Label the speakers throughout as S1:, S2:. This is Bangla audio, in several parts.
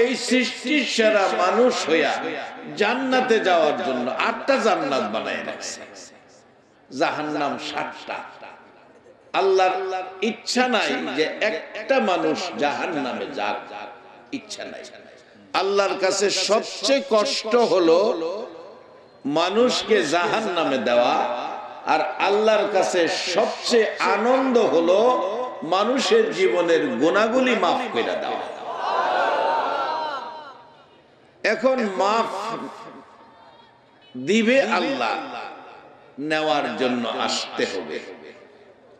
S1: এই সৃষ্টির সেরা মানুষ হইয়া জান্নাতে যাওয়ার জন্য 8টা জান্নাত বানায় রাখছে, জাহান্নাম 7টা। আল্লাহর ইচ্ছা নাই যে একটা মানুষ জাহান্নামে যাক, ইচ্ছা নাই। আল্লাহর কাছে সবচেয়ে কষ্ট হলো মানুষকে জাহান্নামে দেওয়া, আর আল্লাহর কাছে সবচেয়ে আনন্দ হলো মানুষের জীবনের গুনাহগুলি মাফ করে দেওয়া। এখন মাফ দিবে আল্লাহ, নেওয়ার জন্য আসতে হবে।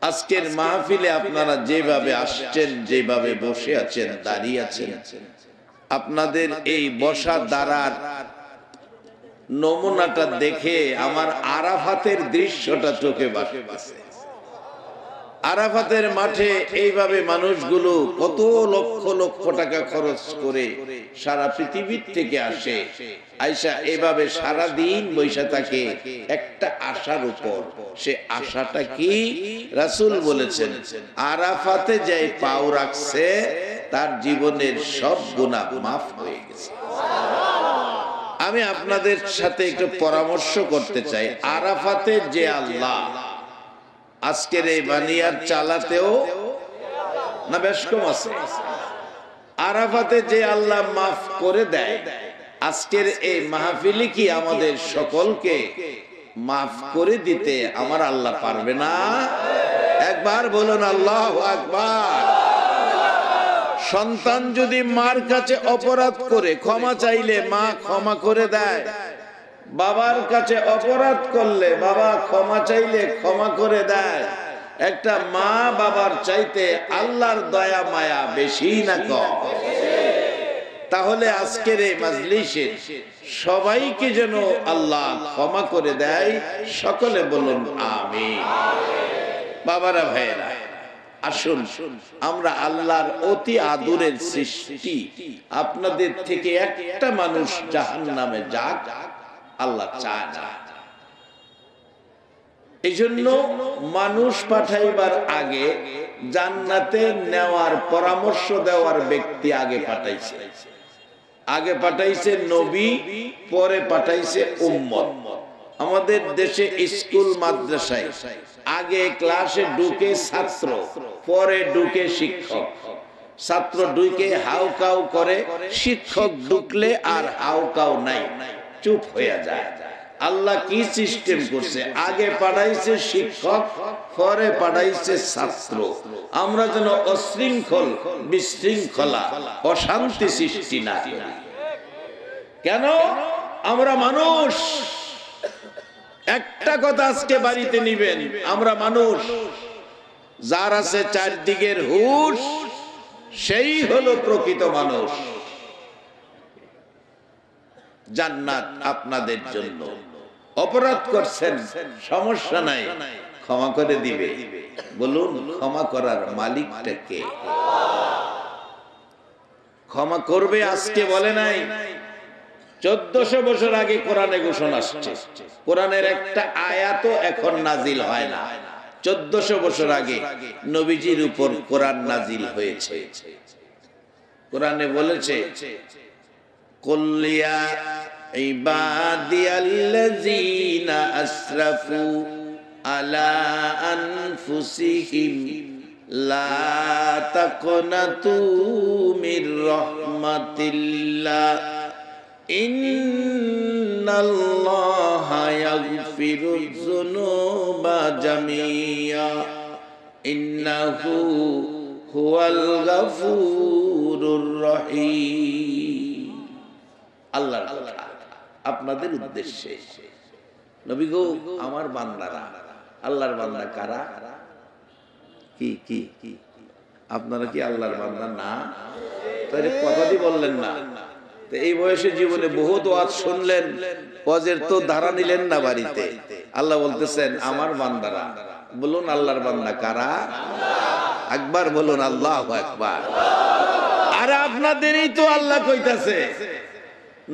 S1: আজকের মাহফিলে আপনারা যেভাবে আসছেন, যেভাবে বসে আছেন, দাঁড়িয়ে আছেন, আপনাদের এই বসা দাঁড়ার নমুনাটা দেখে আমার আরাফাতের দৃশ্যটা চোখে ভাসছে। আরাফাতের মাঠে এইভাবে মানুষগুলো কত লক্ষ লক্ষ টাকা খরচ করে সারা পৃথিবীর থেকে আসে, আয়সা এভাবে সারা দিন বৈশা থাকে একটা আশার উপর। সে আশাটা কি? রাসূল বলেছেন, আরাফাতে যাই পাও রাখছে তার জীবনের সব গুনাহ মাফ হয়ে গেছে। আমি আপনাদের সাথে একটু পরামর্শ করতে চাই। আরাফাতে যে আল্লাহ, আজকের এই বানিয়ার চালাতেও না বেশ কম আছে। আরাফাতে যে আল্লাহ মাফ করে দেয়, আজকের এই মাহফিলে কি আমাদের সকলকে মাফ করে দিতে আমার আল্লাহ পারবে না? একবার বলুন আল্লাহু আকবার। সন্তান যদি মার কাছে অপরাধ করে ক্ষমা চাইলে মা ক্ষমা করে দেয়, বাবার কাছে অপরাধ করলে বাবা ক্ষমা চাইলে ক্ষমা করে দেয়। একটা মা বাবার চাইতে আল্লাহর দয়া মায়া বেশি না কম? তাহলে আজকের এই মাজলিসে সবাইকে যেন আল্লাহ ক্ষমা করে দেয়, সকলে বলুন আমিন। বাবারা ভাইয়েরা, আসুন আমরা আল্লাহর অতি আদরের সৃষ্টি, আপনাদের থেকে একটা মানুষ জাহান্নামে যাক আল্লাহ চায় না। এই জন্য মানুষ পাঠাইবার আগে জান্নাতে নেওয়ার পরামর্শ দেওয়ার ব্যক্তি আগে পাঠাইছে। আগে পাঠাইছে নবী, পরে পাঠাইছে উম্মত। আমাদের দেশে স্কুল মাদ্রাসায় আগে ক্লাসে ঢুকে ছাত্র, পরে ঢুকে শিক্ষক। ছাত্র ঢুকে হাউ কাউ করে, শিক্ষক ঢুকলে আর হাউ কাউ নাই, চুপ হয়ে যায়। আল্লাহ কি সিস্টেম করছে? আগে পাঠাইছে শিক্ষক, পরে পাঠাইছে ছাত্র। আমরা যেন অশৃঙ্খল, বিশৃঙ্খলা, অশান্তি সৃষ্টি না করি। কেন? আমরা মানুষ। একটা কথা আজকে বাড়িতে নিবেন, আমরা মানুষ। যার আছে চারদিকের হুঁশ, সেই হলো প্রকৃত মানুষ। জান্নাত আপনাদের জন্য। অপরাধ করছেন, সমস্যা নাই, ক্ষমা করে দিবে। বলুন, ক্ষমা করার মালিকটা কে? ক্ষমা করবে আজকে বলে নাই, 1400 বছর আগে কোরআনে ঘোষণা আসছে। কোরআনের একটা আয়াতও এখন নাজিল হয় না। 1400 বছর আগে নবীজির উপর কোরআন নাজিল হয়েছে। কোরআনে বলেছে, কুল্লিয়া ইবাদিয়াল্লাযীনা আসরাফু আলা আনফুসিহিম লা তাকনাতু মির রাহমাতিল্লাহ ইন্নাল্লাহা ইয়াগফিরুয যুনুবা জামিয়া ইন্নাহু হুয়াল গাফুরুর রহিম। আল্লাহর কথা আপনাদের উদ্দেশ্যে। নবী গো, আমার বান্দারা, আল্লাহর বান্দা কারা? কি কি কি আপনারা কি আল্লাহর বান্দা না? তাহলে কথাটি বললেন না। তো এই বয়সে জীবনে বহুত ওয়াজ শুনলেন, ওয়াজের তো ধারা নিলেন না বাড়িতে। আল্লাহ বলতেছেন আমার বান্দারা। বলুন আল্লাহর বান্দা কারা? একবার বলুন আল্লাহু আকবার। আর আপনাদেরই তো আল্লাহ কইতাছে,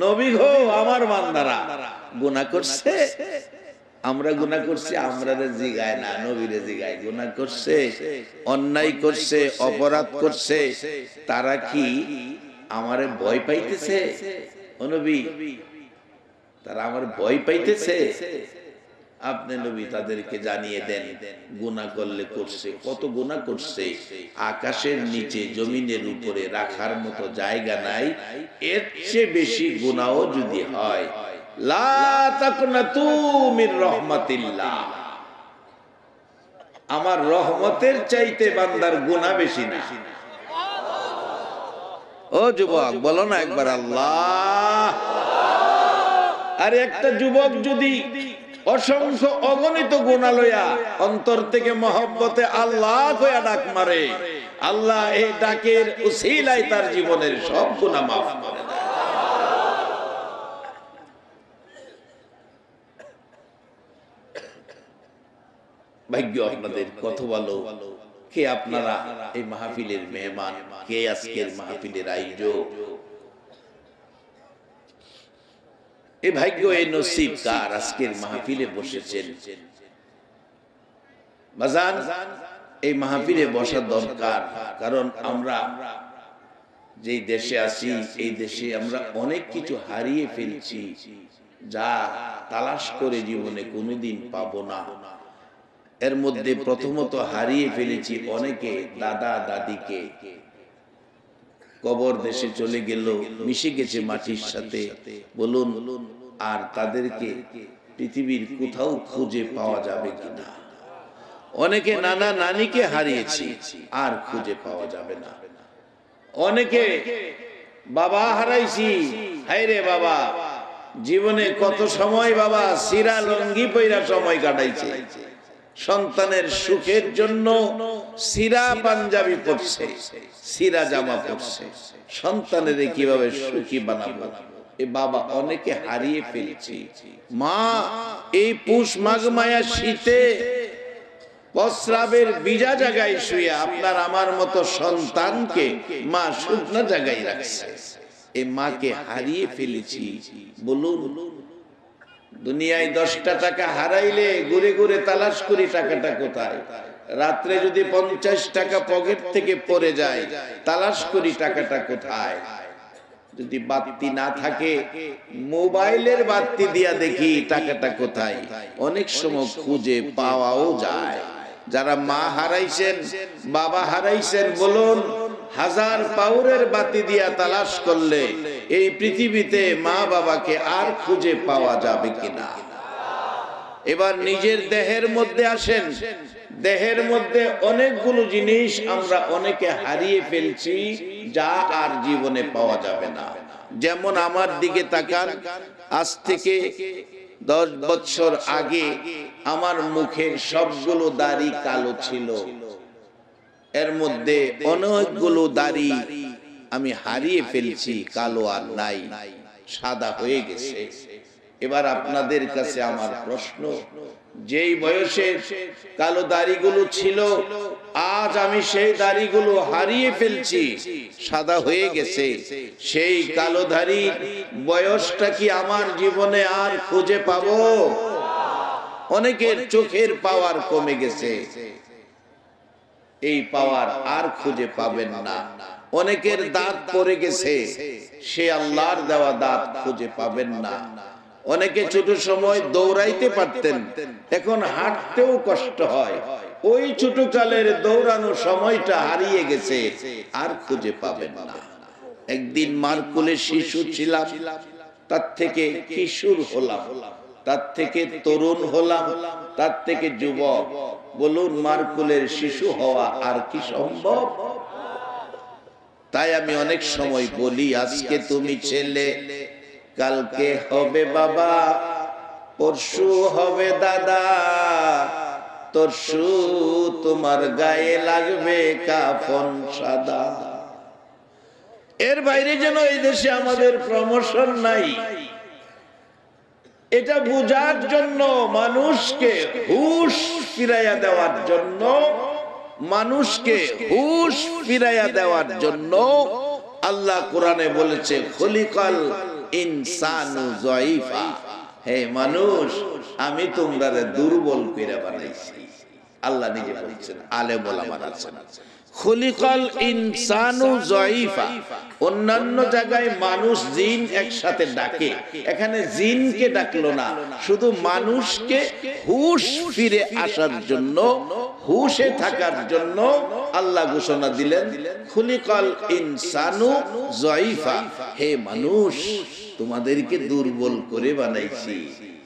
S1: নবী গো আমার বান্দারা গুনাহ করছে। আমরা গুনাহ করছি, আমরারে জিগায় না, নবীরে জিগায়। গুনাহ করছে, অন্যায় করছে, অপরাধ করছে, তারা কি আমারে ভয় পাইতেছে, ও নবী তারা আমার ভয় পাইতেছে, আপনি নবী তাদেরকে জানিয়ে দেন গুনাহ করলে করছে, কত গুনাহ করছে, আকাশের নিচে জমিনের উপরে রাখার মতো জায়গা নাই, এর চেয়ে বেশি গুনাহও যদি হয়, লা তাকনাতু মির রাহমাতিল্লাহ, আমার রহমতের চাইতে বান্দার গুনাহ বেশি না। ও যুবক বলো না একবার আল্লাহ। আর একটা যুবক যদি অসংখ্য অগণিত গুনাহ লইয়া অন্তর থেকে মহব্বতে আল্লাহ কইয়া ডাক মারে, আল্লাহ এই ডাকের উসিলায় তার জীবনের সব গুনাহ মাফ করে দেয়। ভাগ্য আপনাদের, কত ভালো, কে আপনারা এই মাহফিলের মেহমান, কে আজকের মাহফিলের আয়োজক, এই ভাগ্য এই নসিব কার আজকের মাহফিলে বসেছেন। বাজান এই মাহফিলে বসা দরকার, কারণ আমরা যেই দেশে আছি এই দেশে আমরা অনেক কিছু হারিয়ে ফেলছি যা তালাশ করে জীবনে কোনোদিন পাবো না। এর মধ্যে প্রথমত হারিয়ে ফেলেছি অনেকে দাদা দাদিকে, কবর দেশে চলে গেল, মিশে গেছে মাটির সাথে, বলুন আর তাদেরকে পৃথিবীর কোথাও খুঁজে পাওয়া যাবে কিনা। অনেকে নানা নানিকে হারিয়েছি, আর খুঁজে পাওয়া যাবে না। অনেকে বাবা হারাইছি, হায়রে বাবা জীবনে কত সময় বাবা সিরা লঙ্গি পইরা সময় কাটাইছে, সন্তানের সুখের জন্য সিরা পাঞ্জাবি পরছে, সিরা জামা পরছে, সন্তানের কিভাবে সুখী বানাবো, এ বাবা অনেকে হারিয়ে ফেলছি। মা এই পুষ মাঘ মায়া শীতে প্রস্রাবের ভিজা জায়গায় শুয়ে আপনার আমার মতো সন্তানকে মা শুকনো জায়গায় রাখছে, এই মাকে হারিয়ে ফেলেছি। বলুন দুনিয়ায় 10টা টাকা হারাইলে ঘুরে ঘুরে তালাশ করি টাকাটা কোথায়, রাত্রে যদি 50 টাকা পকেট থেকে পড়ে যায় তালাশ করি টাকাটা কোথায়, যদি বাতি না থাকে মোবাইলের বাতি দিয়া দেখি টাকাটা কোথায়, অনেক সময় খুঁজে পাওয়াও যায়। যারা মা হারাইছেন বাবা হারাইছেন বলুন 1000 পাউরের বাতি দিয়া তালাশ করলে এই পৃথিবীতে মা বাবাকে আর খুঁজে পাওয়া যাবে কিনা। এবার নিজের দেহের মধ্যে আসেন, দেহের মধ্যে অনেকগুলো জিনিস আমরা অনেকে হারিয়ে ফেলছি যা আর জীবনে পাওয়া যাবে না। যেমন আমার দিকে তাকান, আজ থেকে 10 বছর আগে আমার মুখের সবগুলো দাড়ি কালো ছিল, এর মধ্যে অনেকগুলো দাড়ি আমি হারিয়ে ফেলছি, কালো আর নাই, সাদা হয়ে গেছে। এবার আপনাদের কাছে আমার প্রশ্ন, যেই বয়সে কালো দাড়িগুলো ছিল আজ আমি সেই দাড়িগুলো হারিয়ে ফেলছি, সাদা হয়ে গেছে, সেই কালো দাড়ি বয়সটা কি আমার জীবনে আর খুঁজে পাবো? অনেকের চোখের পাওয়ার কমে গেছে, এই পাওয়ার আর খুঁজে পাবেন না। অনেকের দাঁত পড়ে গেছে, সে আল্লাহর দেওয়া দাঁত খুঁজে পাবেন না। অনেকে ছোট সময় দৌড়াইতে পারতেন, এখন হাঁটতেও কষ্ট হয়, ওই ছোট কালের দৌড়ানো সময়টা হারিয়ে গেছে, আর খুঁজে পাবেন না। একদিন মার কোলে শিশু ছিলাম, তার থেকে কিশোর হলাম, তার থেকে তরুণ হলাম, তার থেকে যুবক। বলুন মার কোলের শিশু হওয়া আর কি সম্ভব? তাই আমি অনেক সময় বলি, আজকে তুমি ছেলে, কালকে হবে বাবা, পরশু হবে দাদা, তরশু তোমার গায়ে লাগবে কাফন সাদা। এর বাইরে যেন এই দেশে আমাদের প্রমোশন নাই, এটা বুঝার জন্য, মানুষকে হুঁশ ফিরাইয়া দেওয়ার জন্য, মানুষকে হুঁশ ফিরাইয়া দেওয়ার জন্য আল্লাহ কোরআনে বলেছে খলিকাল ইনসানু যায়ীফা, হে মানুষ আমি তোমরা দুর্বল করে বানাইছি। আল্লাহ নিজে বলছেন, আলেম ওলামা আছেন, খুলিকাল ইনসানু যায়ীফা। অন্যান্য জায়গায় মানুষ জিন একসাথে ডাকে, এখানে জিনকে ডাকলো না, শুধু মানুষকে হুশ ফিরে আসার জন্য, হুশে থাকার জন্য আল্লাহ ঘোষণা দিলেন খুলিকাল ইনসানু যায়ীফা। হে মানুষ, তোমাদেরকে দুর্বল করে বানাইছি,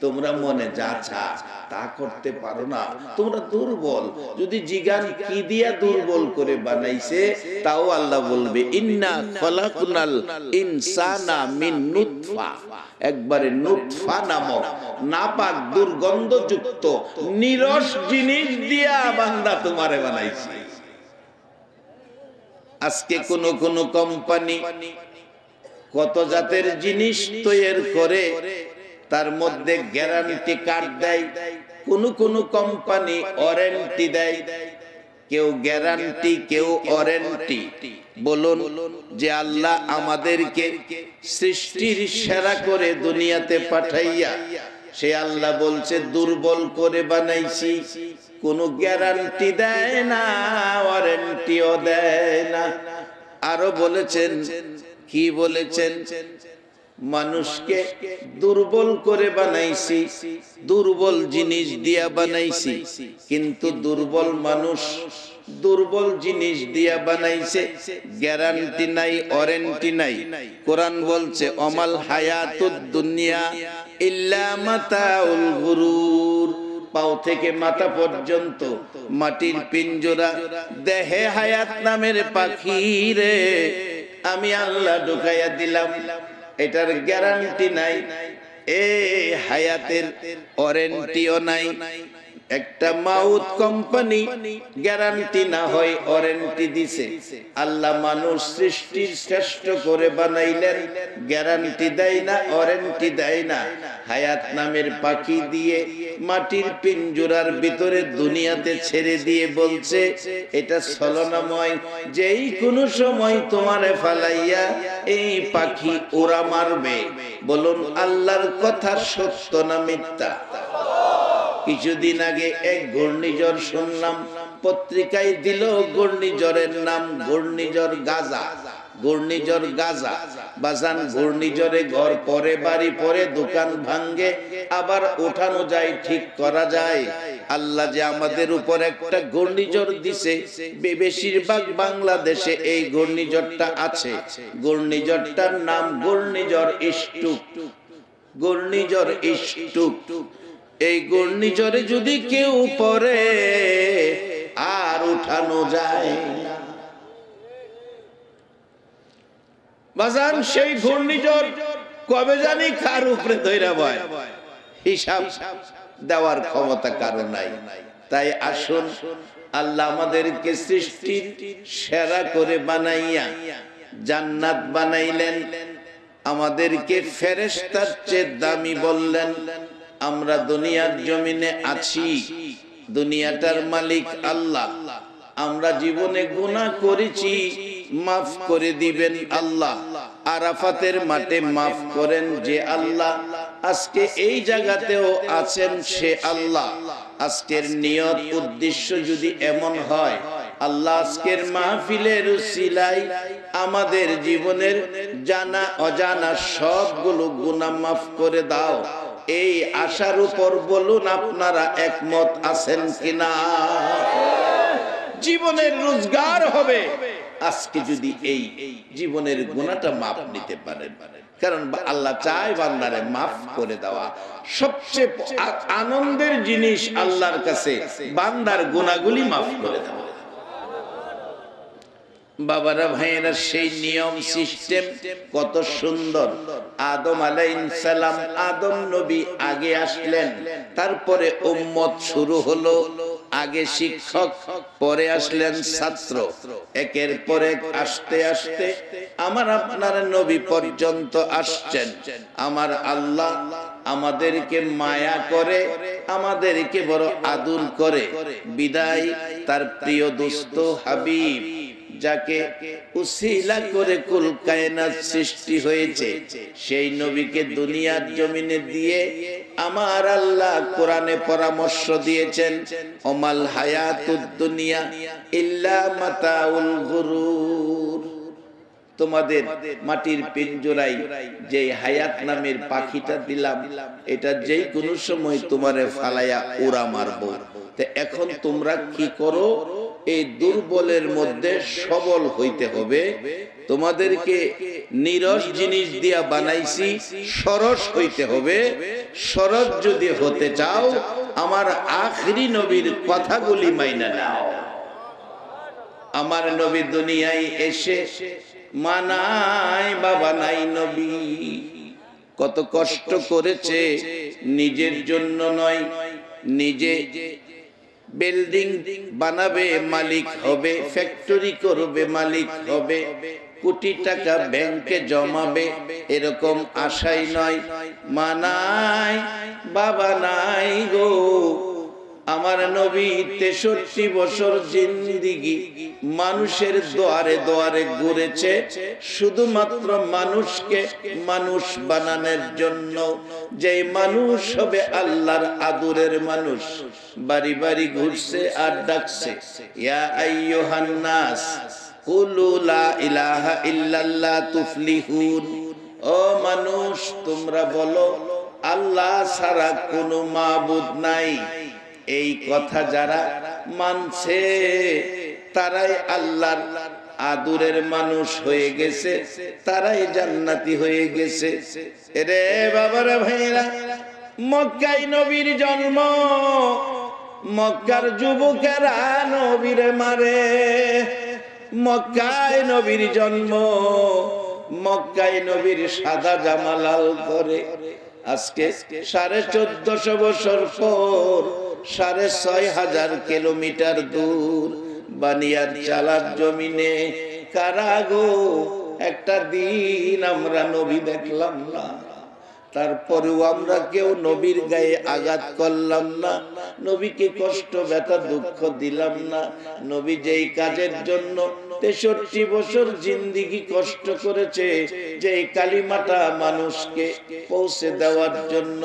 S1: তোমরা মনে যা চা তা করতে পারো না, তোমরা দুর্বল। যদি জিগান কি দিয়া দুর্বল করে বানাইছে, তাও আল্লাহ বলবে ইন্না খলাকনাল ইনসানা মিন নুতফা। একবারে নুতফা নামক নাপাক দুর্গন্ধযুক্ত নিরস জিনিস দিয়া বান্দা তোমারে বানাইছি। আজকে কোন কোন কোম্পানি কত জাতের জিনিস তৈরি করে, তার মধ্যে গ্যারান্টি কার্ড দেয়, কোন কোন কোম্পানি ওয়ারেন্টি দেয়, কেউ গ্যারান্টি কেউ ওয়ারেন্টি। বলুন যে আল্লাহ আমাদেরকে সৃষ্টির সেরা করে দুনিয়াতে পাঠাইয়া সে আল্লাহ বলছে দুর্বল করে বানাইছি, কোনো গ্যারান্টি দেয় না, ওয়ারেন্টিও দেয় না। আরো বলেছেন, কি বলেছেন? মানুষকে দুর্বল করে বানাইছি, দুর্বল জিনিস দিয়া বানাইছি, কিন্তু দুর্বল মানুষ দুর্বল জিনিস দিয়া বানাইছে, গ্যারান্টি নাই, ওয়ারেন্টি নাই। কোরআন বলছে অমাল হায়াতুদ দুনিয়া ইল্লা মাতাউল গুরুর। পাও থেকে মাথা পর্যন্ত মাটির পিঞ্জরা, দেহে হায়াত নামের পাখি রে আমি আল্লাহ ঢুকাইয়া দিলাম, এটার গ্যারান্টি নাই, এ হায়াতের ওয়ারেন্টিও নাই। একটা মাউত কোম্পানি গ্যারান্টি না হয় ওয়ারেন্টি দিছে। আল্লাহ মানুষ সৃষ্টির শ্রেষ্ঠ করে বানাইলেন, গ্যারান্টি দেয় না, ওয়ারেন্টি দেয় না। হায়াত নামের পাখি দিয়ে মাটির পিঞ্জরার ভিতরে দুনিয়াতে ছেড়ে দিয়ে বলছে এটা ছলনাময়, যেই কোনো সময় তোমারে ফালাইয়া এই পাখি ওরা মারবে। বলুন আল্লাহর কথা সত্য না মিথ্যা? কিছুদিন আগে এক ঘূর্ণিঝড় শুনলাম, পত্রিকায় দিল ঘূর্ণিঝড়ের নাম ঘূর্ণিঝড় গাজা। ঘূর্ণিঝড় গাজা বাজান, ঘূর্ণিঝড়ে ঘর পরে, বাড়ি পরে, দোকান ভাঙ্গে, আবার উঠানো যায়, ঠিক করা যায়। আল্লাহ যে আমাদের উপর একটা ঘূর্ণিঝড় দিছে, বেশিরভাগ বাংলাদেশে এই ঘূর্ণিঝড়টা আছে। ঘূর্ণিঝড়টার নাম ঘূর্ণিঝড় ইস্টুক। ঘূর্ণিঝড় ইস্টুক। এই ঘূর্ণিঝড়ে যদি কেউ পড়ে আর উঠানো যায় বাজান, সেই ঘূর্ণিঝড় কবে জানি কার উপরে ধইরা বয়, হিসাব দেওয়ার ক্ষমতা কারো নাই। তাই আসুন, আল্লাহ আমাদেরকে সৃষ্টির সেরা করে বানাইয়া জান্নাত বানাইলেন, আমাদেরকে ফেরেশতার চেয়ে দামি বললেন। আমরা দুনিয়ার জমিনে আছি, দুনিয়াটার মালিক আল্লাহ। আমরা জীবনে গুনাহ করেছি, মাফ করে দিবেন আল্লাহ। আরাফাতের মাঠে মাফ করেন যে আল্লাহ। আজকে এই জায়গাতেও আছেন সে আল্লাহ। আজকের নিয়ত উদ্দেশ্য যদি এমন হয়, আল্লাহ আজকের মাহফিলের উসিলায় আমাদের জীবনের জানা অজানা সবগুলো গুনাহ মাফ করে দাও, এই আশার উপর বলুন আপনারা একমত আছেন কিনা? জীবনের রোজগার হবে আজকে যদি এই জীবনের গুনাহটা মাফ নিতে পারেন। কারণ আল্লাহ চায় বান্দারে মাফ করে দেওয়া। সবচেয়ে আনন্দের জিনিস আল্লাহর কাছে বান্দার গুনাহগুলি মাফ করে দেওয়া। বাবারা, ভাইয়েরা, সেই নিয়ম সিস্টেম কত সুন্দর। আদম আলাইহিস সালাম, আদম নবী আগে আসলেন, তারপরে উম্মত শুরু হলো। আগে শিক্ষক, পরে আসলেন ছাত্র, একের পর এক আসতে আসতে আমার আপনার নবী পর্যন্ত আসছেন। আমার আল্লাহ আমাদেরকে মায়া করে, আমাদেরকে বড় আদর করে, বিদায় তার প্রিয় দোস্ত হাবিব, যাকে উসিলা করে কুল কায়নাত সৃষ্টি হয়েছে, সেই নবীকে দুনিয়ার জমিনে দিয়ে আমার আল্লাহ কোরআনে পরামর্শ দিয়েছেন, ওমাল হায়াতুদ দুনিয়া ইল্লা মাতাউল গুরুর। তোমাদের মাটির পিঞ্জরায় যে হায়াত নামের পাখিটা দিলাম, এটা যেই কোনো সময় তোমারে ফালাইয়া উড়া মারবো। তো এখন তোমরা কি করো? এই দুর্বলের মধ্যে সবল হইতে হবে। তোমাদেরকে নিরস জিনিস দিয়া বানাইছি, সরস হইতে হবে। সরস যদি হতে চাও, আমার আখরি নবীর কথাগুলি মাইনা নাও। আমার নবী দুনিয়ায় এসে মা নাই বাবা নাই, নবী কত কষ্ট করেছে। নিজের জন্য নয়, নিজে বিল্ডিং বানাবে মালিক হবে, ফ্যাক্টরি করবে মালিক হবে, কোটি টাকা ব্যাংকে জমাবে, এরকম আশাই নয়। মা নাই বাবা নাই গো। আমার নবী 63 বছর জিন্দিগি মানুষের দুয়ারে দুয়ারে ঘুরেছে, শুধুমাত্র মানুষকে মানুষ বানানোর জন্য। যে মানুষ হবে আল্লাহর আদরের মানুষ, বাড়ি বাড়ি ঘুরছে আর ডাকছে, ইয়া আইয়ুহান নাস কুলু লা ইলাহা ইল্লাল্লাহ তুফলিহুন। ও মানুষ, তোমরা বলো আল্লাহ ছাড়া কোনো মাবুদ নাই। এই কথা যারা মানছে তারাই আল্লাহর আদরের মানুষ হয়ে গেছে, তারাই জান্নাতি হয়ে গেছে। রে বাবারা ভাইরা, মক্কায় নবীর জন্ম, মক্কার যুবকেরা নবীরে মারে। মক্কায় নবীর জন্ম, মক্কায় নবীর সাদা জামা লাল করে। আজকে 1450 বছর পর 6500 কিলোমিটার দূর বানিয়ার চালার জমিনে কারাগো একটা দিন আমরা নবী দেখলাম না। তারপরেও আমরা কেউ নবীর গায়ে আঘাত করলাম না, নবীকে কষ্ট ব্যথা দুঃখ দিলাম না। নবী যেই কাজের জন্য 63 বছর জিন্দিগি কষ্ট করেছে, যে কালিমাটা মানুষকে পৌঁছে দেওয়ার জন্য,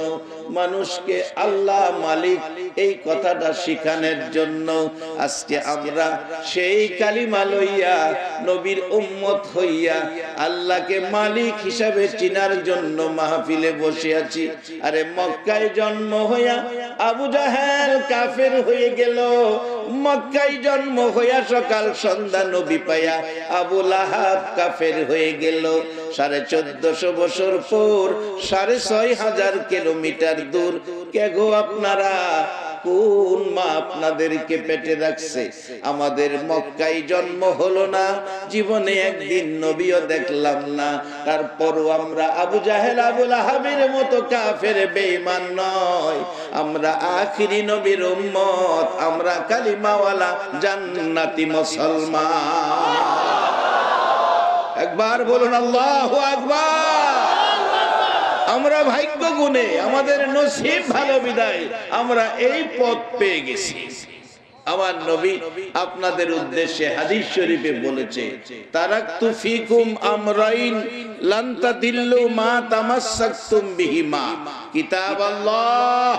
S1: মানুষকে আল্লাহ মালিক এই কথাটা শিখানোর জন্য, আজকে আমরা সেই কালিমা লইয়া নবীর উম্মত হইয়া আল্লাহকে মালিক হিসাবে চিনার জন্য মাহফিলে বসে আছি। আরে মক্কায় জন্ম হইয়া আবু জাহেল কাফের হয়ে গেল, মক্কায় জন্ম হইয়া সকাল সন্ধ্যা নবী পায়া আবু লাহাব কাফের হয়ে গেল। 1450 বছর পর 6500 কিলোমিটার দূর। কে গো আপনারা? কোন মা আপনাদেরকে পেটে রাখছে? আমাদের মক্কায় জন্ম হলো না, জীবনে একদিন নবীও দেখলাম না, তারপরও আমরা আবু জাহেল আবু লাহাবের মতো কাফের বেঈমান নয়। আমরা আখিরি নবীর উম্মত, আমরা কালিমাওয়ালা জান্নাতি মুসলমান। একবার বলুন আল্লাহু আকবার। আমরা ভাগ্য গুণে, আমাদের নসিব ভালো বিদায় আমরা এই পথ পেয়ে গেছি। আমার নবী আপনাদের উদ্দেশ্যে হাদিস শরীফে বলেছে, তারাকতু ফিকুম আমরাইন লান তাদিল্লু মা তামাসসাকতুম বিহিমা, কিতাবাল্লাহ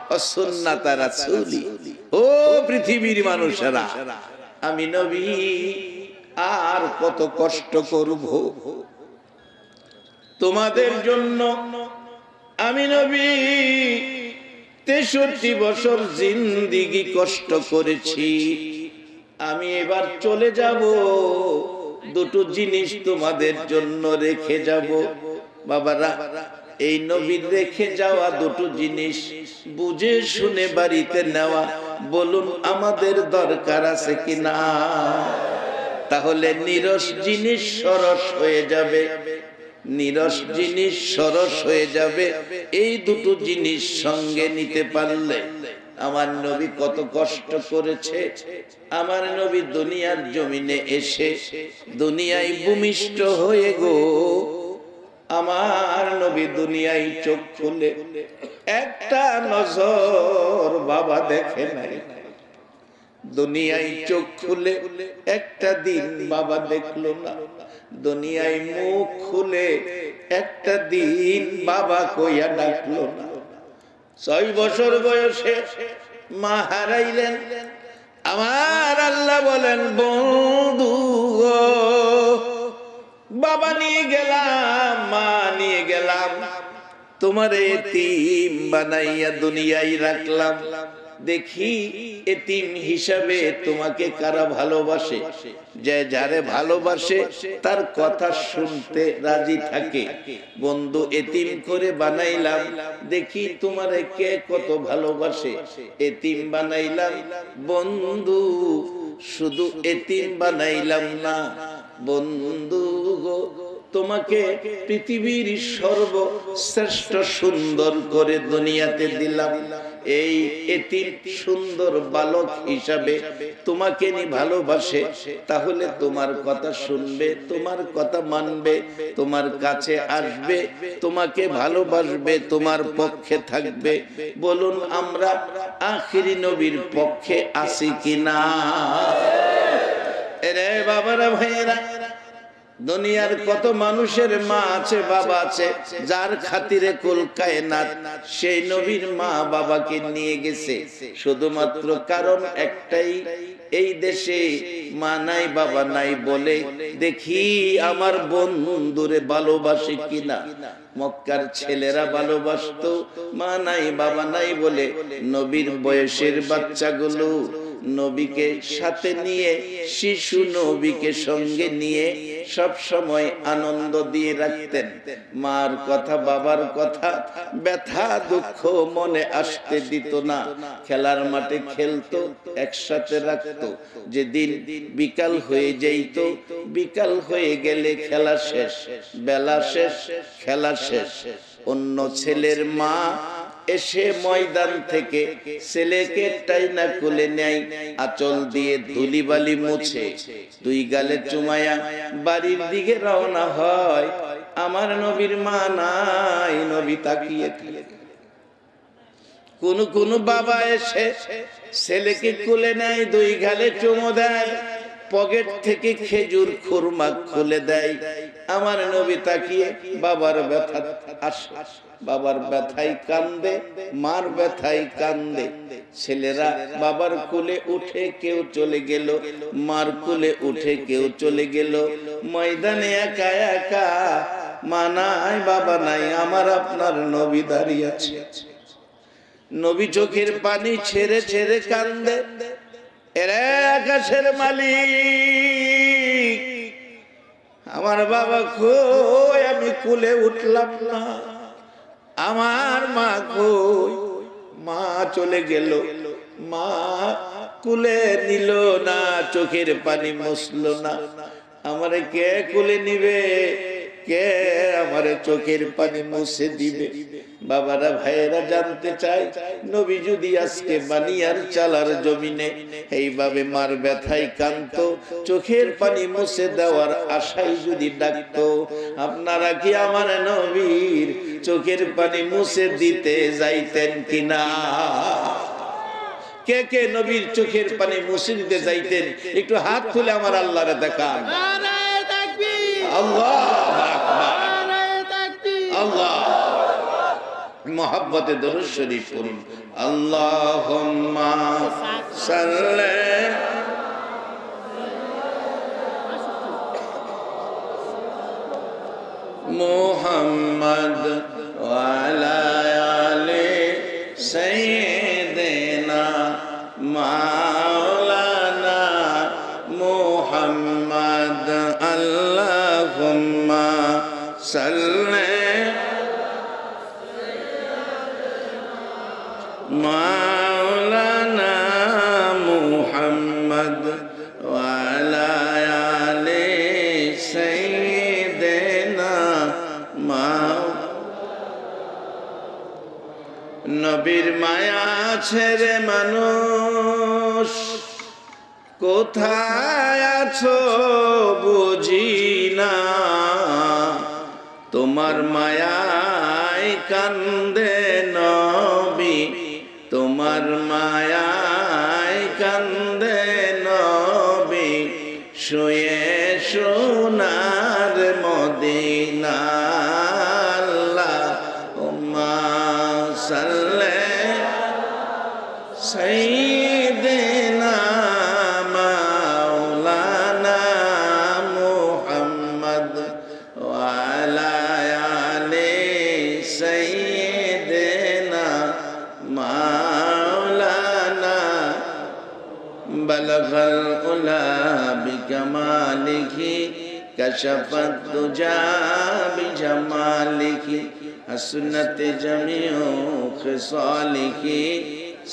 S1: ওয়া সুন্নাত রাসূলি। ও পৃথিবীর মানুষেরা, আমি নবী আর কত কষ্ট করব তোমাদের জন্য। আমি নবী 63 বছর জিন্দিগি কষ্ট করেছি। আমি এবার চলে যাব, দুটো জিনিস তোমাদের জন্য রেখে যাব। বাবারা, এই নবীর রেখে যাওয়া দুটো জিনিস বুঝে শুনে বাড়িতে নেওয়া, বলুন আমাদের দরকার আছে কিনা? তাহলে নিরস জিনিস সরস হয়ে যাবে, নিরস জিনিস সরস হয়ে যাবে। এই দুটো জিনিস সঙ্গে নিতে পারলে। আমার নবী কত কষ্ট করেছে। আমার নবী দুনিয়ার জমিনে এসে দুনিয়ায় ভূমিষ্ঠ হয়ে গো, আমার নবী দুনিয়ায় চোখ খুলে একটা নজর বাবা দেখে নাই। দুনিয়ায় চোখ খুলে একটা দিন বাবা দেখলো না। দুনিয়ায় মুখ খুলে একটা দিন বাবা কইয়া ডাকলো না। 6 বছর বয়সে মা হারাইলেন। আমার আল্লাহ বলেন, বন্ধু গো, বাবা নিয়ে গেলাম, মা নিয়ে গেলাম, তোমার এতিম বানাইয়া দুনিয়ায় রাখলাম, দেখি এতিম হিসাবে তোমাকে কারা ভালোবাসে। যে যারে ভালোবাসে তার কথা শুনতে রাজি থাকে। বন্ধু, এতিম করে বানাইলাম, দেখি তোমারে কে কত ভালোবাসে। এতিম বানাইলাম বন্ধু, শুধু এতিম বানাইলাম না বন্ধু গো, তোমাকে পৃথিবীর সর্বশ্রেষ্ঠ সুন্দর করে দুনিয়াতে দিলাম। এই এতিম সুন্দর বালক হিসাবে তোমাকে নি ভালোবাসে, তাহলে তোমার কথা শুনবে, তোমার কথা মানবে, তোমার কাছে আসবে, তোমাকে ভালোবাসবে, তোমার পক্ষে থাকবে। বলুন, আমরা আখিরি নবীর পক্ষে আছি কিনা? এরে বাবারা, ভাইয়েরা, দুনিয়ার কত মানুষের মা আছে, বাবা আছে, যার খাতিরে কুল কায়নাত সেই নবীর মা বাবাকে নিয়ে গেছে শুধুমাত্র কারণ একটাই, এই দেশে মা নাই বাবা নাই বলে দেখি আমার বন্ধুরে ভালোবাসে কিনা। মক্কার ছেলেরা ভালোবাসতো, মা নাই বাবা নাই বলে নবীর বয়সের বাচ্চাগুলো নবীকে সাথে নিয়ে, শিশু নবীকে সঙ্গে নিয়ে সব সময় আনন্দ দিয়ে রাখতেন। মার কথা, বাবার কথা, ব্যথা দুঃখ মনে আসতে দিত না। খেলার মাঠে খেলতো, একসাথে রাখতো। যেদিন বিকাল হয়ে যাইত, বিকাল হয়ে গেলে খেলা শেষ, বেলা শেষ, খেলা শেষ, অন্য ছেলের মা এসে ময়দান থেকে ছেলেকে টাইনা কোলে নেয়, আঁচল দিয়ে ধুলিবালি মুছে, দুই গালে চুমায়া বাড়ির দিকে রওনা হয়। আমার নবীর মা নাই, নবী তাকিয়ে থাকে। কোন কোন বাবা এসে ছেলেকে কোলে নেয়, দুই গালে চুমো দেয়, পকেট থেকে খেজুর খুরমা খুলে দেয়। আমার নবী তাকিয়ে বাবার ব্যথা আসে, বাবার ব্যথায় কান্দে, মার ব্যথায় কান্দে। ছেলেরা বাবার কোলে উঠে কেউ চলে গেল, মার কোলে উঠে কেউ চলে গেল। ময়দানে একা একা, মা নাই বাবা নাই, আমার আপনার নবী দাঁড়িয়ে আছে। নবী চোখের পানি ছেড়ে ছেড়ে কান্দে। এরে আকাশের মালিক, আমার বাবা কই, আমি কোলে উঠলাম না, আমার মা কই, মা চলে গেল, মা কোলে নিল না, চোখের পানি মুছলো না, আমারে কে কোলে নিবে, কে আমারে চোখের পানি মুছে দিবে? বাবারা, ভাইয়েরা, জানতে চাই, নবী যদি আজকে বানিয়ার চালার জমিনে এইভাবে মার ব্যথায় কাঁদতো, চোখের পানি মুছে দেওয়ার আশায় যদি ডাকতো, আপনারা কি আমার নবীর চোখের পানি মুছে দিতে যাইতেন কিনা? কে কে নবীর চোখের পানি মুছে দিতে যাইতেন? একটু হাত তুলে আমার আল্লাহরে দেখান। আল্লাহু আকবার, আল্লাহ। মোহাব্বতে দরুদ শরীফ পড়ুন। আল্লাহুম্মা সাল্লি মুহাম্মদ ওয়া আলা আলি সাইয়্যিদিনা মাওলানা মুহাম্মদ। আল্লাহুম্মা সাল্লি মাওলানা মুহাম্মদ ওয়া আলা আলি সাইয়্যিদিনা নবীর মায়া ছেড়ে মানুষ কোথায় আছো বুঝি না, তোমার মায়ায় কান্দে নবী, তোমার মায়ায় কান্দে নবী, শুয়ে সোনার মদিনা। আল্লাহুম্মা সাল্লি সাইয়্যিদিনা মাওলানা মুহাম্মদ ওয়া আলা আলি সাইয়্যিদিনা মাওলানা বালাগাল উলা বিকামালিহি কাশাফাত দুজা বিজামালিহি হাসনাত জামিউ খিসালিহি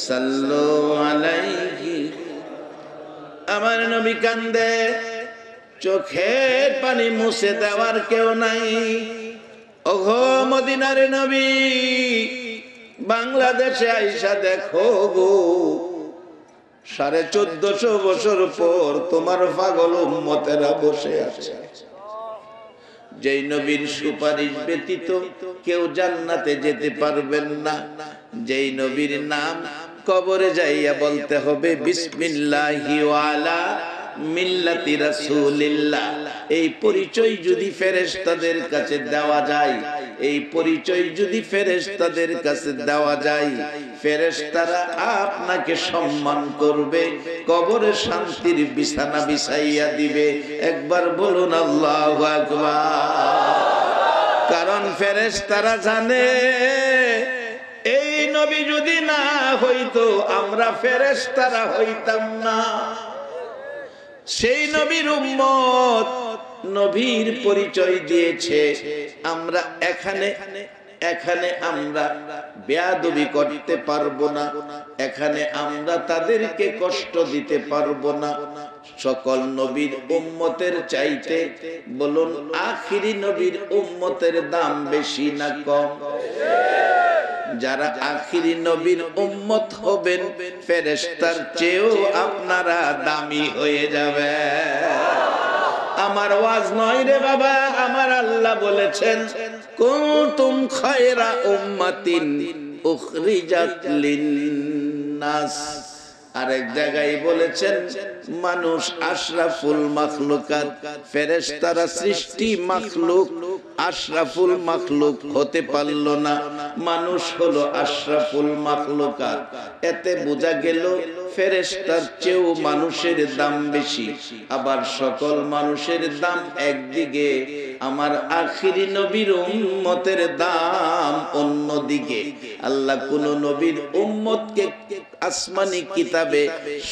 S1: সাল্লু আলাইহি। আমার নবী কান্দে, চোখের পানি মুছে দেওয়ার কেউ নাই। ওগো মদিনার নবী, বাংলাদেশে আইসা দেখো গো, 1450 বছর পর তোমার পাগল উম্মতেরা বসে আছে। যেই নবীর সুপারিশ ব্যতীত কেউ জান্নাতে যেতে পারবেন না, যেই নবীর নাম কবরে যাইয়া বলতে হবে বিসমিল্লাহি ওয়া আলা মিল্লাতি রাসূলিল্লাহ। এই পরিচয় যদি ফেরেশতাদের কাছে দেওয়া যায়, এই পরিচয় যদি ফেরেশতাদের কাছে দেওয়া যায়, ফেরেশতারা আপনাকে সম্মান করবে, কবরে শান্তির বিছানা বিছাইয়া দিবে। একবার বলুন আল্লাহু আকবার। কারণ ফেরেশতারা জানে এই নবী যদি না হইতো আমরা ফেরেশতারা হইতাম না। সেই নবীর উম্মত, নবীর পরিচয় দিয়েছে। আমরা এখানে আমরা বেয়াদবি করতে পারবো না, এখানে আমরা তাদেরকে কষ্ট দিতে পারবো না। সকল নবীর উম্মতের চাইতে বলুন আখিরি নবীর উম্মতের দাম বেশি না কম? যারা আখিরি নবীর উম্মত হবেন, ফেরেশতার চেয়েও আপনারা দামি হয়ে যাবে। আমার ওয়াজ নয় রে বাবা, আমার আল্লাহ বলেছেন কুনতুম খায়রা উম্মাতিন উখরিজাত লিন-নাস। আরেক জায়গায় বলেছেন মানুষ আশরাফুল মাখলুকাত। ফেরেশতারা সৃষ্টি মাখলুক, আশরাফুল মাখলুক হতে পারল না, মানুষ হলো আশরাফুল মাখলুকাত। এতে বোঝা গেল ফেরেশতার চেয়েও মানুষের দাম বেশি। আবার সকল মানুষের দাম একদিকে, আমার আখিরি নবীর উম্মতের দাম অন্যদিকে। আল্লাহ কোন নবীর উম্মতকে আসমানি কিতাবে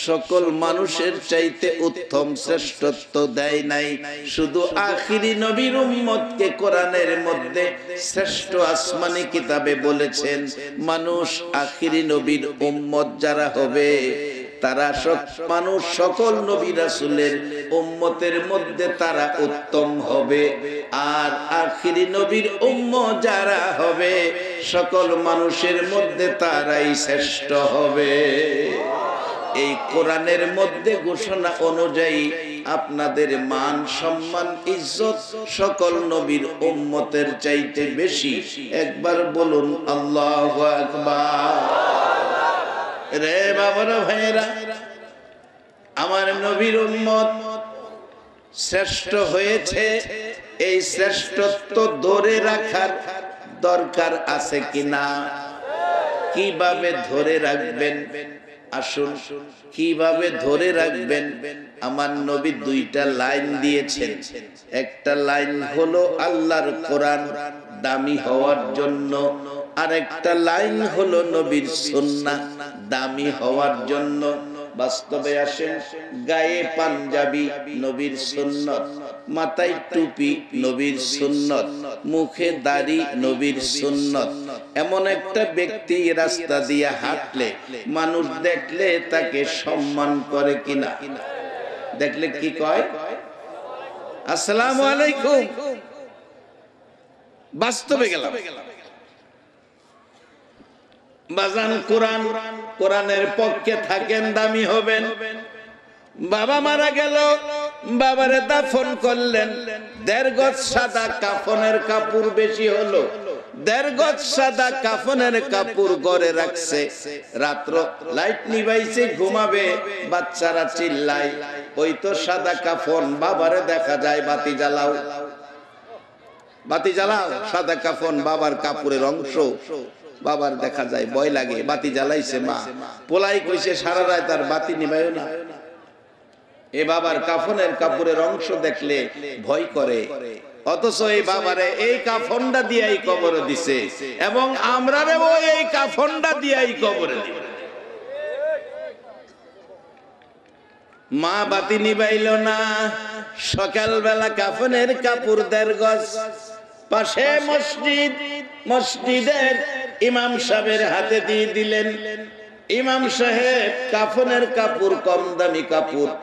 S1: সকল মানুষের চাইতে উত্তম শ্রেষ্ঠত্ব দেয় নাই, শুধু আখিরি নবীর উম্মতকে কোরআনের মধ্যে শ্রেষ্ঠ আসমানি কিতাবে বলেছেন মানুষ আখিরি নবীর উম্মত যারা হবে তারা মানুষ সকল নবী রাসূলের উম্মতের মধ্যে তারা উত্তম হবে। আর আখিরি নবীর উম্মত যারা হবে সকল মানুষের মধ্যে তারাই শ্রেষ্ঠ হবে। এই কোরআনের মধ্যে ঘোষণা অনুযায়ী আপনাদের মান সম্মান ইজ্জত সকল নবীর উম্মতের চাইতে বেশি। একবার বলুন আল্লাহু আকবার। রে বাবারা ভাইরা, আমার নবীর উম্মত শ্রেষ্ঠ হয়েছে, এই শ্রেষ্ঠত্ব ধরে রাখার দরকার আছে কিনা? কিভাবে ধরে রাখবেন? আসুন, কিভাবে ধরে রাখবেন? আমার নবী দুইটা লাইন দিয়েছেন। একটা লাইন হলো আল্লাহর কোরআন দামি হওয়ার জন্য, আর একটা লাইন হলো নবীর সুন্নাহ দামি হওয়ার জন্য। বাস্তবে আসেন, গায়ে পাঞ্জাবি নবীর সুন্নত, মাথায় টুপি নবীর সুন্নত, মুখে দাড়ি নবীর সুন্নত। এমন একটা ব্যক্তি রাস্তা দিয়ে হাঁটলে মানুষ দেখলে তাকে সম্মান করে কিনা? দেখলে কি কয়? আসসালামু আলাইকুম। বাস্তবে গেলাম বাজান, কোরআনের পক্ষে থাকেন দামি হবেন। বাবা মারা গেল, বাবারে দাফন করলেন, 1.5 গজ সাদা কাফনের কাপড় বেশি হলো, 1.5 গজ সাদা কাফনের কাপড় ঘরে রাখছে। রাত্র লাইট নিভাইছে, ঘুমাবে, বাচ্চারা চিল্লায়, ওই তো সাদা কাফন। বাবারে দেখা যায় বাতি জ্বালাও, বাতি জ্বালাও, সাদা কাফন বাবার কাপড়ের অংশ। বাবার দেখা যায় ভয় লাগে, বাতি জ্বালাইছে মা, পোলাই কইছে সারা রাত আর বাতি নিভাইও না। এ বাবার কাফনের কাপড়ের অংশ দেখলে ভয় করে, অথচ এই বাবারে এই কাফনটা দিয়াই কবরে দিছে, এবং আমরারেও এই কাফনটা দিয়াই কবরে দিব। মা বাতি নিবাইল না, সকালবেলা কাফনের কাপড় 1.5 গজ, পাশে মসজিদ, মসজিদের ইমাম সাহেবের হাতে দিয়ে দিলেন। ইমাম সাহেব কাফনের কাপড় কম দামি কাপড়,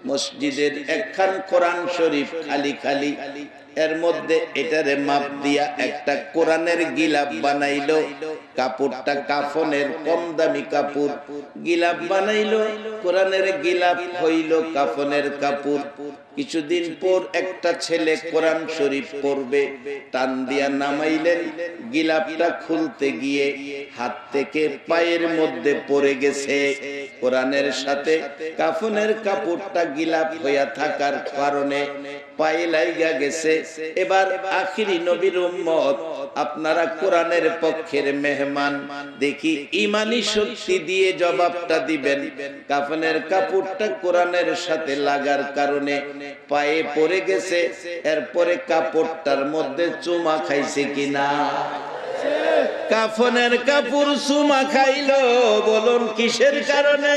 S1: মসজিদের একখান কোরআন শরীফ খালি খালি, এর মধ্যে এটারে মাপ দিয়া একটা কোরআনের গিলাপ বানাইলো। কাপড়টা কাফনের কম দামি কাপড়, গিলাপ বানাইলো, কোরআনের গিলাপ হইল কাফনের কাপড়। কিছুদিন পর একটা ছেলে কোরআন শরীফ পড়বে, টান দিয়া নামাইলেন, গিলাপটা খুলতে গিয়ে হাত থেকে পায়ের মধ্যে পড়ে গেছে। কোরআনের সাথে কাফনের কাপড়টা গিলাপ হইয়া থাকার কারণে পায়ে লাইগা গেছে। এবার আখিরি নবীর উম্মত, আপনারা কোরআনের পক্ষের মেহমান, দেখি ইমানি শক্তি দিয়ে জবাবটা দিবেন। কাফনের কাপড়টা কোরআনের সাথে লাগার কারণে পায়ে পড়ে গেছে, এরপরে কাপড়টার মধ্যে চুমা খাইছে কিনা? কাফনের কাপড় চুমা খাইলো, বলুন কিসের কারণে?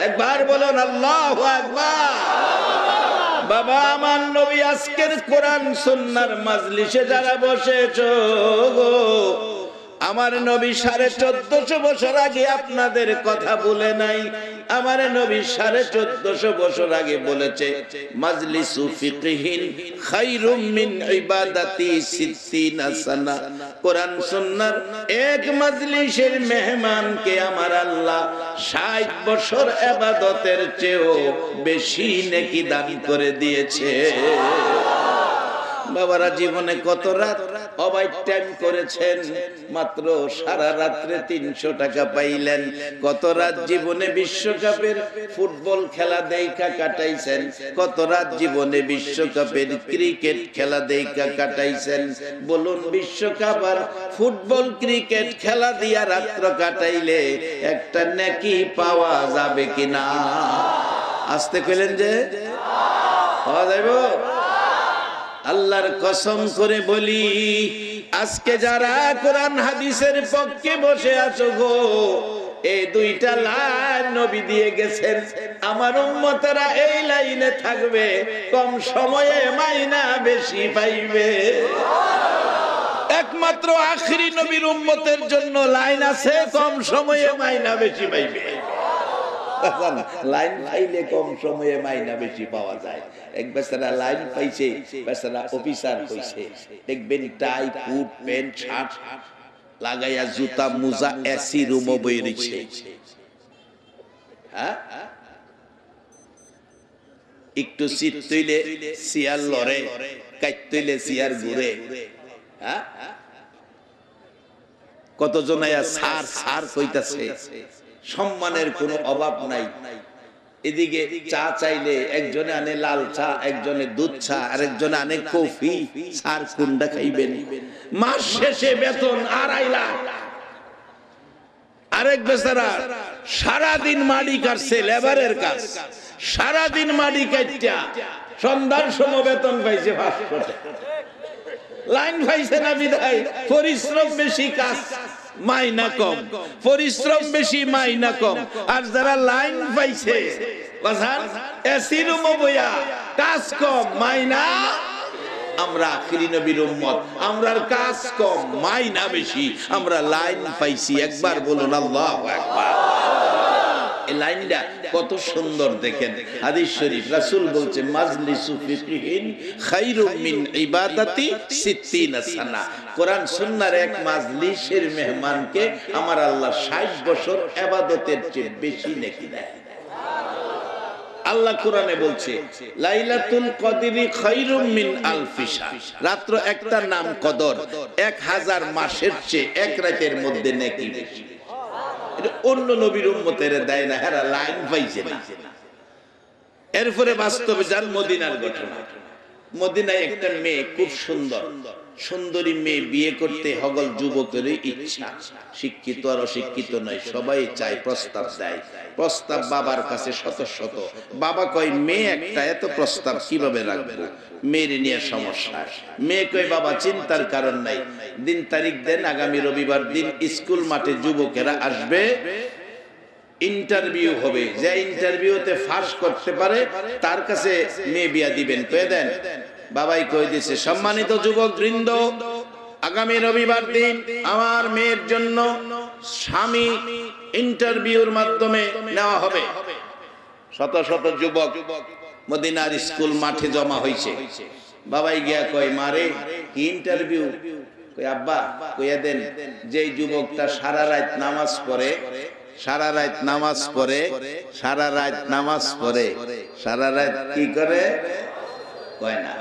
S1: একবার বলুন আল্লাহু আকবার। বাবা আমার নবী, আজকের কোরআন সুন্নাহর মাজলিসে যারা বসেছো গো, আমার নবী 1450 বছর আগে আপনাদের কথা বলে নাই। আমার নবী 1450 বছর আগে বলেছে, মাজলিসু ফিকহিন খায়রুম মিন ইবাদাতি 60 সানা। কোরআন সুন্নাহর এক মাজলিসের মেহমানকে আমার আল্লাহ 60 বছর ইবাদতের চেয়েও বেশি নেকি দান করে দিয়েছে। বাবারা, জীবনে কত রাত ওভার টাইম করেছেন, মাত্র সারা রাত্রে 300 টাকা পাইলেন। কত রাত জীবনে বিশ্বকাপের ফুটবল খেলা দেখা কাটাইছেন, কত রাত জীবনে বিশ্বকাপের ক্রিকেট খেলা দেখা কাটাইছেন। বলুন, বিশ্বকাপ আর ফুটবল ক্রিকেট খেলা দিয়া রাত্র কাটাইলে একটা নেকি পাওয়া যাবে কিনা? আসতে কইলেন যে পাওয়া যাবে। আল্লাহর কসম করে বলি, আজকে যারা কোরআন হাদিসের পক্ষে বসে আছো গো, এই 2টা লাইন নবী দিয়ে গেছেন, আমার উম্মতেরা এই লাইনে থাকবে, কম সময়ে মাইনা বেশি পাইবে। একমাত্র আখিরি নবীর উম্মতের জন্য লাইন আছে, কম সময়ে মাইনা বেশি পাইবে। লাইন পাইলে কম সময়ে মাইনা বেশি পাওয়া যায়। এক বেচারা লাইন পাইছে, বেচারা অফিসার হইছে, দেখবেন টাই কোট প্যান্ট শার্ট লাগাইয়া জুতা মোজা এসি রুমে বই রইছে। হ্যাঁ, একটু শীত তৈলে চেয়ার লড়ে, কাইট তৈলে চেয়ার ঘুরে। হ্যাঁ, কতজন সার সার কইতাছে, সম্মানের কোনো অভাব নাই। এদিকে চা চাইলে একজনে আনে লাল চা, একজনে দুধ চা, আরেকজনে আনে কফি। সার কোনটা খাইবেন? মাস শেষে বেতন 2.5 লাখ। আরেক বেচারা সারাদিন মাটি কাটছে, লেবারের কাজ, সারাদিন মাটি কাটটা সন্ধ্যার সময় বেতন পাইছে 500 টাকা। লাইন পাইছে না বিদায়, পরিশ্রম বেশি, কাজ মাইনা কম, পরিশ্রম বেশি মাইনা কম। আর যারা লাইন পাইছে, এসি রুমে বইয়া কাজ কম, মাইনা। আমরা আখিরি নবীর উম্মত, আমরার কাজ কম মাইনা বেশি, আমরা লাইন পাইছি। একবার বলুন আল্লাহু আকবার। এই লাইনটা কত সুন্দর দেখেন, হাদিস শরীফ রাসূল বলছে, মাজলিসু ফিকহিন খায়রুম মিন ইবাদাতি 60 সানা। কোরআন সুন্নাহর এক মাজলিসের মেহমানকে আমার আল্লাহ 60 বছর ইবাদতের চেয়ে বেশি নেকি দেয়। আল্লাহ কোরআনে বলছে, লাইলাতুল কদরি খায়রুম মিন আলফি শাহর। রাত্র একটার নাম কদর, 1000 মাসের চেয়ে এক রাতের মধ্যে নেকি বেশি। এটা অন্য নবীর উম্মতের দেয় না, হেরা লাইন পাইছে না। এরপরে বাস্তবে যান মদিনার ঘটনা। মদিনায় একটা মেয়ে খুব সুন্দর, সুন্দরী মেয়ে বিয়ে করতে হগল যুবকের ইচ্ছা, শিক্ষিত আর অশিক্ষিত নয়, সবাই চায়, প্রস্তাব দেয়। প্রস্তাব বাবার কাছে শত শত। বাবা কয় মেয়ে একটা, এত প্রস্তাব কিভাবে রাখবো, মেয়ের নিয়ে সমস্যা। মেয়ে কয় বাবা চিন্তার কারণ নাই, দিন তারিখ দেন, আগামী রবিবার দিন স্কুল মাঠে যুবকেরা আসবে, ইন্টারভিউ হবে, যে ইন্টারভিউতে ফাঁস করতে পারে তার কাছে মেয়ে বিয়া দিবেন, কয়ে দেন। বাবাই কয়ে দিছে, সম্মানিত যুবক বৃন্দ, আগামী রবিবার দিন আমার মেয়ের জন্য স্বামী ইন্টারভিউর মাধ্যমে নেওয়া হবে। শত শত যুবক মদিনার স্কুল মাঠে জমা হয়েছে। বাবাই গিয়া কয় মারে কি ইন্টারভিউ? কই আব্বা কইয়া দেন, যে যুবকটা সারা রাত নামাজ পড়ে, সারা রাত নামাজ পড়ে, সারা রাত নামাজ পড়ে, সারা রাত কি করে কয় না,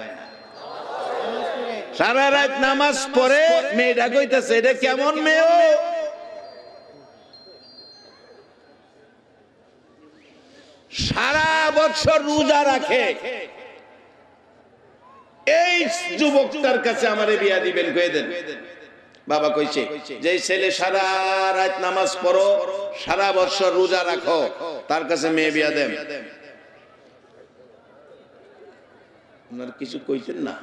S1: সারা রাত নামাজ পড়ে, মেয়েটা কইতাছে এটা কেমন মেয়ে? সারা বছর রোজা রাখে, এই যুবকটার কাছে আমারে বিয়া দিবেন, কয়ে দেন। বাবা কইছে যে ছেলে সারা রাত নামাজ পড়ো, সারা বছর রোজা রাখো, তার কাছে মেয়ে বিয়া দেন। আপনার কিছু কইছেন না?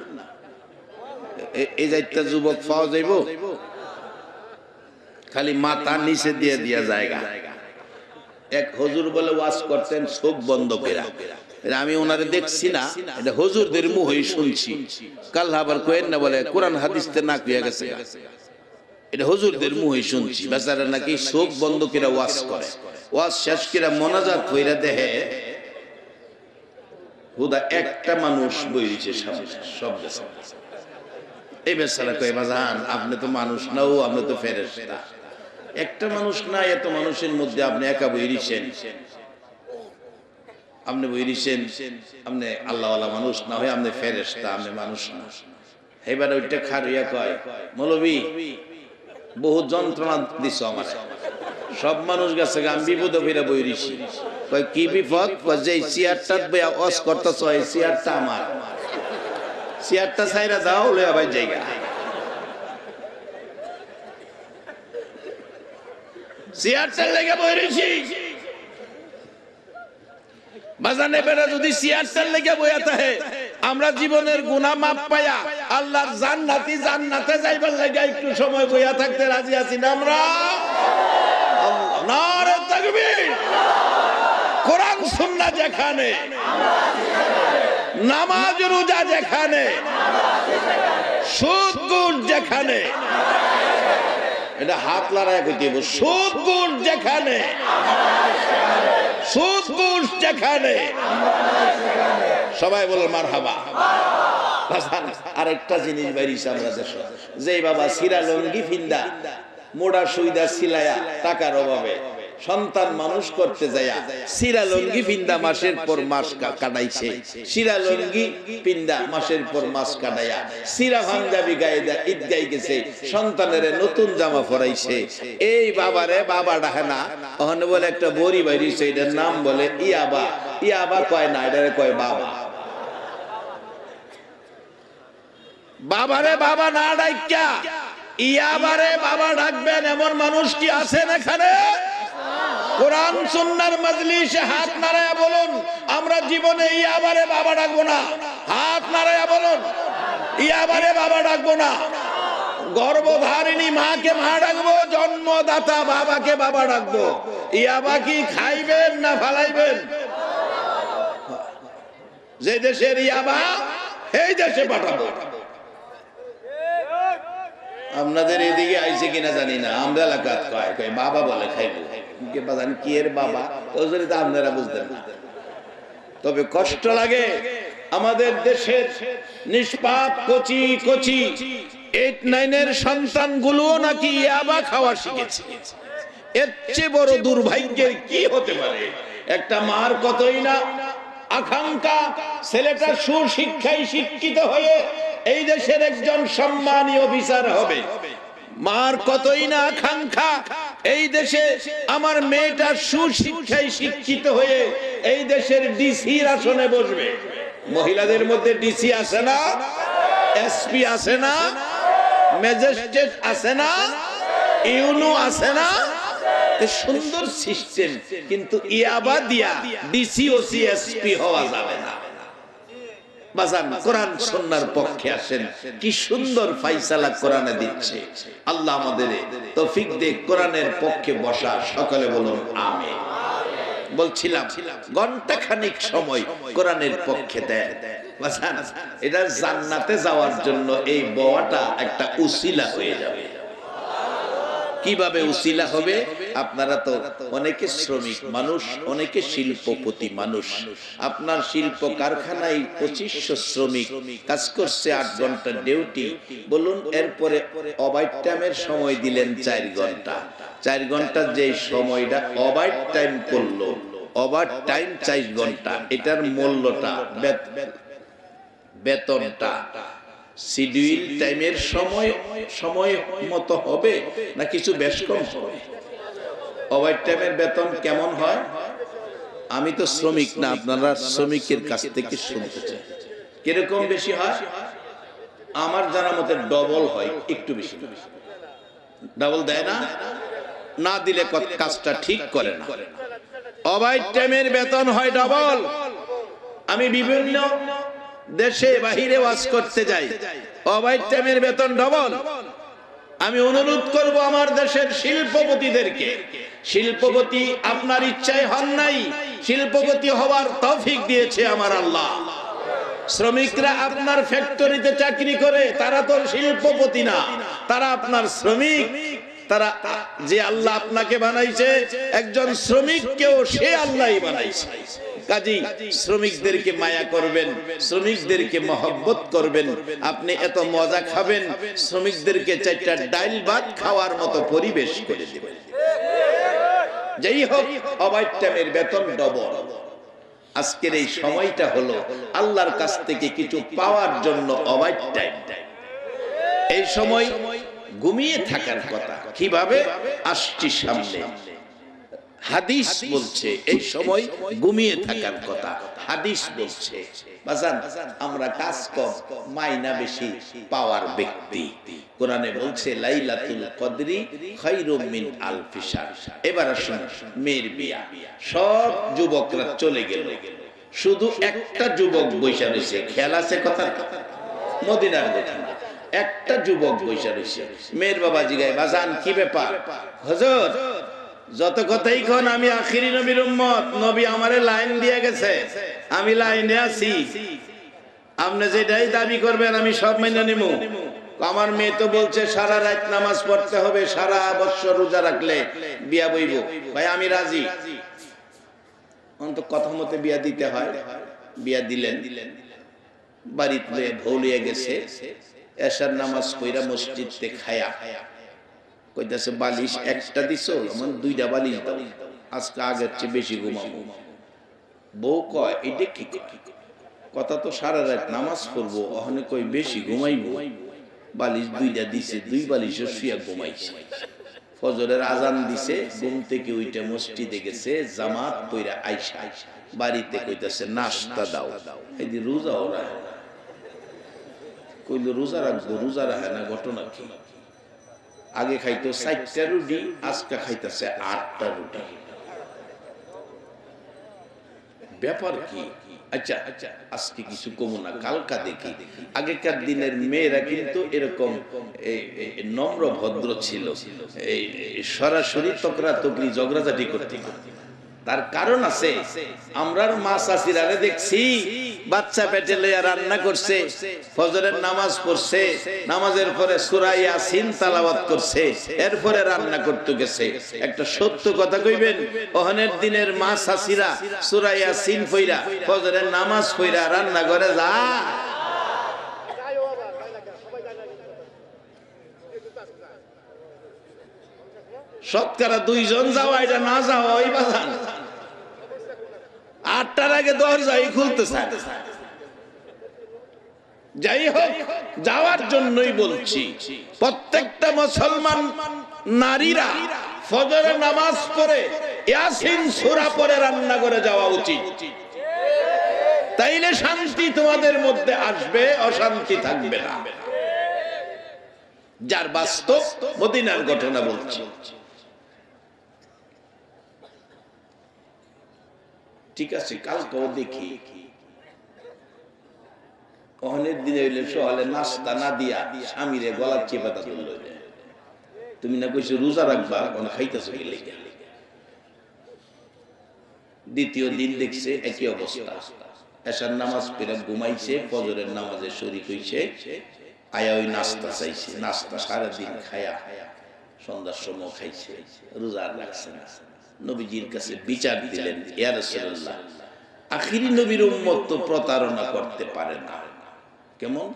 S1: এই যাইতা যুবক পাওয়া যাইব? খালি মাথা নিচে দিয়ে দিয়া জায়গা। এক হুজুর বলে ওয়াজ করতেন চোখ বন্ধ করে, আমি ওনারে দেখছি না, এটা হুজুরদের মুখেই শুনছি। কাল আবার কয়েন না বলে কোরআন হাদিসতে না কইয়া গেছে, এটা হুজুরদের মুখেই শুনছি। বেচারা নাকি চোখ বন্ধ করে ওয়াজ করে, ওয়াজ শেষ করে মোনাজাত কইরা দেহে হুদা একটা মানুষ বইছে সামনে, সব গেছে। এই বেচারা কয় বাজান আপনি তো মানুষ না, ও আপনি তো ফেরেশতা। একটা মানুষ না, এত মানুষের মধ্যে আপনি একা বইরিছেন, আপনি বইরিছেন, আপনি আল্লাহওয়ালা মানুষ না হয়ে আপনি ফেরেশতা, আপনি মানুষ না। এবার ওইটা খারিয়া কয় মৌলবী বহু যন্ত্রণা দিছ আমার, সব মানুষ গেছে, আমি বিপদে ফিরে বইরিছি। কয় কি বিপদ? যে চেয়ারটা বইয়া অস করতেছ, এই চেয়ারটা আমার, চেয়ারটা ছাইরা দাও, লইয়া ভাই জায়গা। চেয়ারটার লেগে বইরেছি বাজানে বেড়া, যদি চেয়ারটার লেগে বইয়া থাকে, আমরা জীবনের গুনাহ মাপ পাইয়া আল্লাহর জান্নাতে যাইবার লাগে একটু সময় বইয়া থাকতে রাজি আছি না আমরা? নারে তাকবীর! কোরআন সুন্নাহ যেখানে, নামাজ রোজা যেখানে, সুদ ঘুষ যেখানে, এটা হাত লড়াই করতে হবে, সুদ ঘুষ যেখানে, সুদ ঘুষ যেখানে, সবাই বলো মারহাবা। আরেকটা জিনিস বাইরিছে আমরা দেশে, যে বাবা সিরা লঙ্গি ফিন্দা মোড়া সুইদা সিলায়া টাকার অভাবে সন্তান মানুষ করতে যায়া সিরা লঙ্গি পিন্দা মাসের পর মাস কাটাইছে, সিরা লঙ্গি পিন্দা মাসের পর মাস কাটাইয়া সিরা পাঞ্জাবি গায়ে ঈদ গাই গেছে, সন্তানের নতুন জামা পরাইছে। এই বাবারে বাবা ডাকে না, ওখানে বলে একটা বড়ি বাইরিছে, এটার নাম বলে ইয়াবা। ইয়াবা কয় না, এটারে কয় বাবা। বাবারে বাবা না ডাইকা ইয়াবারে বাবা ডাকবেন এমন মানুষ কি আছেন এখানে? কোরআন সুন্নাহর মজলিসে হাত নাড়ায়া বলুন, আমরা জীবনে ইয়াবারে বাবা ডাকবো না। হাত নাড়ায়া বলুন, ইয়াবারে বাবা ডাকবো না। গর্ভধারিণী মাকে মা ডাকবো, জন্মদাতা বাবাকে বাবা ডাকবো। ইয়াবা কি খাইবেন না ফালাইবেন? যে দেশের ইয়াবা এই দেশে পাঠাবো। আপনাদের এদিকে আইছে কিনা জানি না, আমরা এলাকাত কয় বাবা বলে খাইবো, কি এর বাবা, আপনারা বুঝতেন না। তবে কষ্ট লাগে, আমাদের দেশের নিষ্পাপ কচি কচি 8-9 এর সন্তান গুলো নাকি ইয়াবা খাওয়া শিখেছে। এর চেয়ে বড় দুর্ভাগ্যের কি হতে পারে? একটা মার কতই না আকাঙ্ক্ষা ছেলেটা সুশিক্ষায় শিক্ষিত হয়ে এই দেশের একজন সম্মানী অফিসার হবে। মার কতই না আকাঙ্ক্ষা এই দেশে আমার মেয়েটা সুশিক্ষায় শিক্ষিত হয়ে এই দেশের ডিসির আসনে বসবে। মহিলাদের মধ্যে ডিসি আছে না, এসপি আছে না, ম্যাজিস্ট্রেট আছে না, ইউনো আছে না, সুন্দর সিস্টেম, কিন্তু ইয়াবা দিয়া ডিসি ও সিএসপি হওয়া যাবে না। বাজান কোরআন সুন্নাহর পক্ষে আসেন, কি সুন্দর ফয়সালা কোরআনে দিচ্ছে। আল্লাহ আমাদের তৌফিক দে কোরআনের পক্ষে বসা। সকলে বলুন আমিন। বলছিলাম ঘন্টা খানিক সময় কোরআনের পক্ষে দেন বাজান, এটা জান্নাতে যাওয়ার জন্য এই বওয়াটা একটা উসিলা হয়ে যাবে। কিভাবে উসিলা হবে? আপনারা তো অনেকে শ্রমিক মানুষ, অনেকে শিল্পপতি মানুষ। আপনার শিল্প কারখানায় 2500 শ্রমিক কাজ করছে, 8 ঘন্টা ডিউটি। বলুন এরপরে ওভার টাইমের সময় দিলেন 4 ঘন্টা। 4 ঘন্টার যে সময়টা ওভার টাইম করলো, ওভার টাইম 4 ঘন্টা, এটার মূল্যটা বেতনটা শিডিউল টাইমের সময় মতো হবে না কিছু বেশ কম হবে? ওভার টাইমের বেতন কেমন হয়? আমি তো শ্রমিক না, আপনারা শ্রমিকের কাছ থেকে শুনতে চাই কিরকম বেশি হয়। আমার জানা মতে ডবল হয়, একটু বেশি। ডাবল দেয় না, না দিলে কাজটা ঠিক করে না। ওভার টাইমের বেতন হয় ডাবল। আমি বিভিন্ন দেশে বাহিরে ওয়াজ করতে যাই, ওভার টাইমের বেতন ডাবল। আমি অনুরোধ করব আমার দেশের শিল্পপতিদেরকে, শিল্পপতি আপনার ইচ্ছায় হন নাই, শিল্পপতি হওয়ার তৌফিক দিয়েছে আমার আল্লাহ। শ্রমিকরা আপনার ফ্যাক্টরিতে চাকরি করে, তারা তো শিল্পপতি না, তারা আপনার শ্রমিক। তারা যে আল্লাহ আপনাকে বানাইছে, একজন শ্রমিককেও সে আল্লাহই বানাইছে। কাজী শ্রমিকদেরকে মায়া করবেন, শ্রমিকদেরকে মহব্বত করবেন। আপনি এত মজা খাবেন, শ্রমিকদেরকে 4টা ডাল ভাত খাওয়ার মতো পরিবেশ করে দেবেন। যাই হোক, ওভার টাইমের বেতন ডবল। আজকের এই সময়টা হলো আল্লাহর কাছ থেকে কিছু পাওয়ার জন্য ওভার টাইম। এই সময় ঘুমিয়ে থাকার কথা। কিভাবে? আসছি সামনে। হাদিস বলছে এই সময় ঘুমিয়ে থাকার কথা। হাদিস বলছে বাজান আমরা কাজ কম, মাইনা বেশি পাওয়ার ব্যক্তি। কোরআনে বলছে লাইলাতুল কদরি খায়রুম মিন আলফি শাহর। এবার আসুন মেয়ের বিয়া, সব যুবকরা চলে গেল, শুধু একটা যুবক বৈশা রয়েছে। খেয়াল আছে কথা? মদিনার কথা, একটা যুবক বৈশা রয়েছে। মেয়ের বাবা জিগায় বাজান কি ব্যাপার? হুজুর যত কথাই কোন আমি আখিরি নবীর উম্মত, নবী আমারে লাইন দিয়ে গেছে, আমি লাইনে আছি, আপনি যেটাই দাবি করবেন আমি সব মেনে নিব। আমার মেয়ে তো বলছে সারা রাত নামাজ পড়তে হবে, সারা বছর রোজা রাখলে বিয়া বইব। ভাই আমি রাজি, অন্ত কথা মতে বিয়া দিতে হয়। বিয়া দিলেন, বাড়িতে ভৌলিয়ে গেছে, এশার নামাজ কইরা মসজিদে খায়া কইতাছে বালিশ একটা দিছো, আমার 2টা বালিশ দাও, আজকে আগের চেয়ে বেশি ঘুমাবো। বউ কয় এটা কি কথা, তো সারা রাত নামাজ পড়বো, ওখানে কই বেশি ঘুমাইবো। বালিশ 2টা দিছে, 2 বালিশে শুয়া ঘুমাইছে। ফজরের আজান দিছে, ঘুম থেকে উইটা মসজিদে গেছে, জামাত পইরা আইসা বাড়িতে কইতাছে নাস্তা দাও। এই যে রোজা ওরা কইল রোজা রাখবো, রোজা রাখে না, ঘটনা কি? আগে খাইতো 4টা রুটি, আজকে খাইতেছে 8টা রুটি। ব্যাপার কি? আচ্ছা আজকে কিছু কমো না, কালকা দেখি। আগেকার দিনের মেয়েরা কিন্তু এরকম নম্র ভদ্র ছিল, সরাসরি তকরাতকরি ঝগড়াঝাটি করতে। তার কারণ আছে, আমরার মা চাচিরারে দেখছি বাচ্চা পেটে লইয়া রান্না করছে, ফজরের নামাজ পড়ছে, নামাজের পরে সূরা ইয়াসিন তেলাওয়াত করছে, এরপরে রান্না করতে গেছে। একটা সত্য কথা কইবেন, ওহনের দিনের মা চাচিরা সূরা ইয়াসিন পড়া ফজরের নামাজ পড়া রান্না করে যা শতকরা 2 জন যাওয়া, এটা না যাওয়া ওই বাজান 8টার আগে দরজাই খুলতে চায়। যাই হোক, যাওয়ার জন্যই বলছি, প্রত্যেকটা মুসলমান নারীরা ফজরের নামাজ পড়ে ইয়াসিন সূরা পড়ে রান্না করে যাওয়া উচিত। তাইলে শান্তি তোমাদের মধ্যে আসবে, অশান্তি থাকবে না। যার বাস্তব মদিনার ঘটনা বলছি। ঠিক আছে, কালকেও দেখি অহনের দিনে হইলে সকালে নাস্তা না দিয়া স্বামীরে গলা চেপে ধরল, তুমি না কইছো রোজা রাখবা, কোন খাইতেছো গেলে। দ্বিতীয় দিন দেখছে একই অবস্থা, এশার নামাজ পড়ে ঘুমাইছে, ফজরের নামাজে শরীক হইছে, আয়া ওই নাস্তা চাইছে, নাস্তা সারাদিন খায়া সন্ধ্যার সময় খাইছে, রোজা আর রাখছে না। নবীজির কাছে বিচার দিলেন, ইয়া রাসূলুল্লাহ, আখিরি নবীর উম্মত তো প্রতারণা করতে পারে না। কেমন?